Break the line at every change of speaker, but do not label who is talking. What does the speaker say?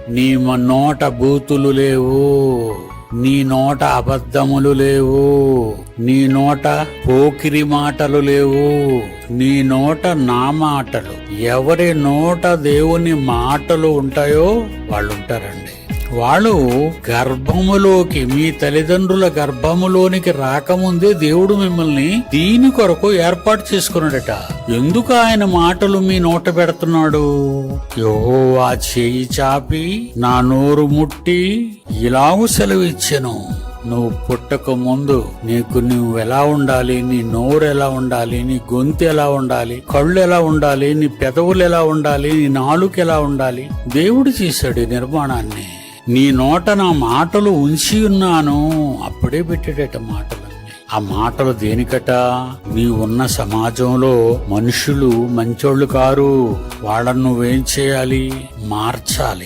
నీ నోట బూతులు లేవు, నీ నోట అబద్ధములు లేవు, నీ నోట పోకిరి మాటలు లేవు, నీ నోట నా మాటలు. ఎవరి నోట దేవుని మాటలు ఉంటాయో వాళ్ళు ఉంటారండి. వాళ్ళు గర్భములోకి, మీ తల్లిదండ్రుల గర్భములోనికి రాకముందే దేవుడు మిమ్మల్ని దీని కొరకు ఏర్పాటు చేసుకున్నాడట. ఎందుకు ఆయన మాటలు మీ నోట పెడుతున్నాడు? యెహోవా చేయి చాపి నా నోరు ముట్టి ఇలాగు సెలవిచ్చెను, నువ్వు పుట్టక ముందు నువ్వు ఎలా ఉండాలి, నీ నోరు ఎలా ఉండాలి, నీ గొంతు ఎలా ఉండాలి, కళ్ళు ఎలా ఉండాలి, నీ పెదవులు ఎలా ఉండాలి, నీ నాలుక ఎలా ఉండాలి. దేవుడు చేశాడు ఈ నిర్మాణాన్ని. నీ నోట నా మాటలు ఉంచి ఉన్నాను. అప్పుడే పెట్టాడట మాటలన్నీ. ఆ మాటలు దేనికట? నీ ఉన్న సమాజంలో మనుషులు మంచోళ్ళు కారు, వాళ్ళను నువ్వేం చేయాలి? మార్చాలి.